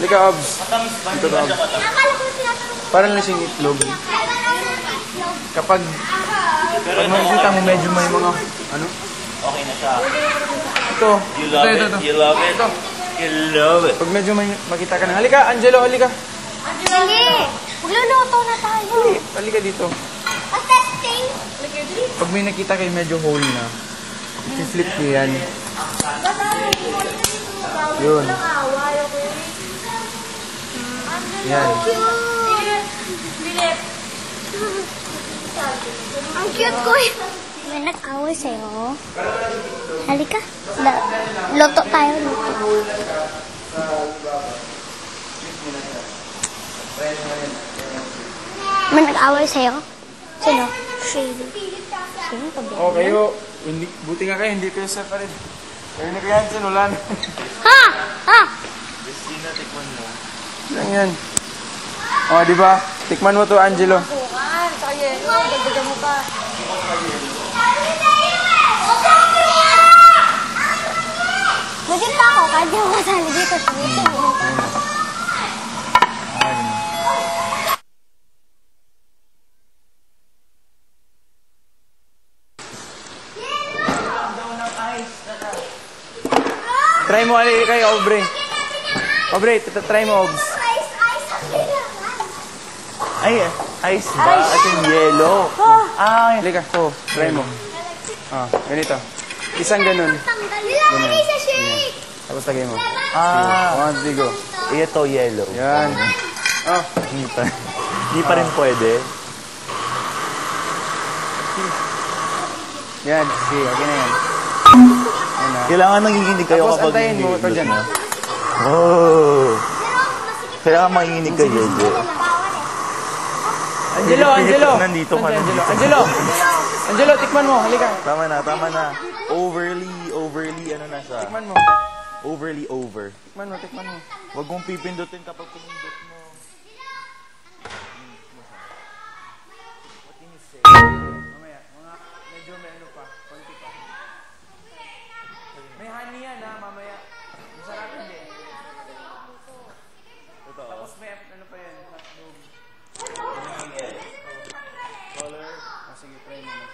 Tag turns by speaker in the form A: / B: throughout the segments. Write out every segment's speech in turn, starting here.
A: Halika, Obs. Dito ka, Obs. Parang lang siyang itlog. Kapag makikita mo, medyo may mga, ano?
B: Okay na siya.
A: Ito.
B: You love it? You love it? You love it.
A: Pag medyo may makita ka na. Halika, Angelo, halika.
C: Hindi! Magluluto na tayo.
A: Halika dito.
C: Testing!
A: Pag may nakita kayo medyo hole na, i-flip nyo yan. Yun. Yan.
C: Ang cute ko eh. May nag-away sa'yo. Halika. Luto tayo. May nag-away sa'yo? Sino? Shady. Sino ka ba?
A: Oh, kayo. Buti nga kayo, hindi kayo separate. Kayo na kaya dyan, wala na.
C: Ha! Ha!
B: Christina, tikman mo.
A: Yan yan. Oh, di ba? Tikman mo to, Angelo.
C: Dagdagan mo pa. Magin pa ako, kaya mo kasali dito.
A: Try mo, ali kayo, Aubrey. Aubrey, try mo, Obs.
B: Ay, ice ba? At yung yellow. Ay,
A: Halika, try mo. Ganito. Isang ganun.
C: Nilalagay sa shake!
A: Tapos lagay mo.
B: ah.
A: 1, 2, go.
B: Ito, yellow.
A: Yan. Oh.
B: Hindi pa rin pwede.
A: Yan, sige, okay na yan. Yan na.
B: Kailangan nanginginig kayo
A: Tapos
B: kapag
A: antayin mo ito dyan.
B: Oh. Kailangan manginginig kayo, Jeje.
A: Angelo!
B: Nandito ka na.
A: Angelo, tikman mo. Halika.
B: Tama na. Overly, ano na siya?
A: Tikman mo.
B: Overly over.
A: Tikman mo.
B: Huwag mong pipindutin kapag pinindot mo.
A: Mamaya, medyo may ano pa. Konti pa. May honey yan ha, mamaya. Masarap hindi. Tapos may ano pa yan. Hotdog. Color. Sige, try mo na.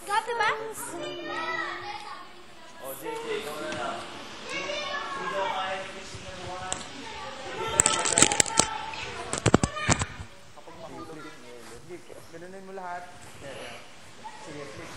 C: Gabi ba?
B: Oh, JJ, ikaw na lang. Sino kaya ni Christina Juan?
A: Kapag mahulog yung yelo. Sige, ganunin mo lahat. Sige, flip.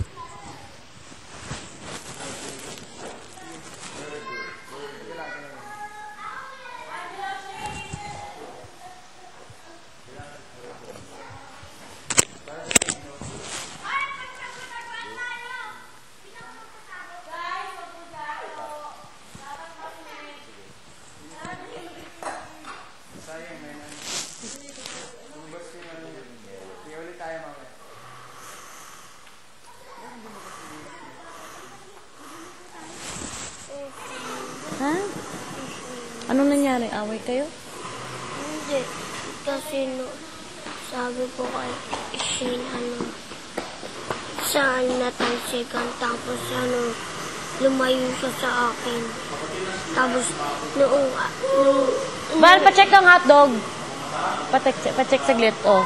D: Ha? Anong nangyari? Away kayo?
C: Hindi. Kasi sabi ko kay Shane, saan natalsikan. Tapos lumayo siya sa akin. Tapos noong
D: Bal, pacheck ang hotdog. Pacheck saglit, oh.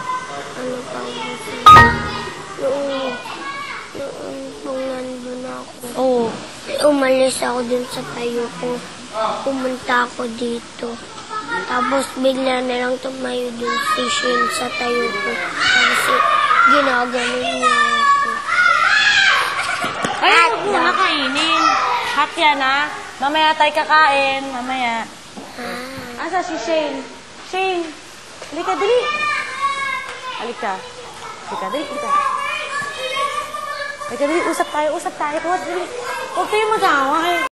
C: ano tawag siya? Noong nandun ako.
D: Oh.
C: Umalis ako dun sa tayo ko. Pumunta ako dito. Tapos bigla na lang tumayo dun si Shane sa tayo ko. Tapos ginaganon niya ako.
D: Ay, huwag mo na kainin. Hot yan, ha? Mamaya tayo kakain. Mamaya. Asa si Shane? Shane! Halika, dali! Halika. Dali. Halika, dali. Usap tayo. Huwag dali. Huwag kayo mag-away.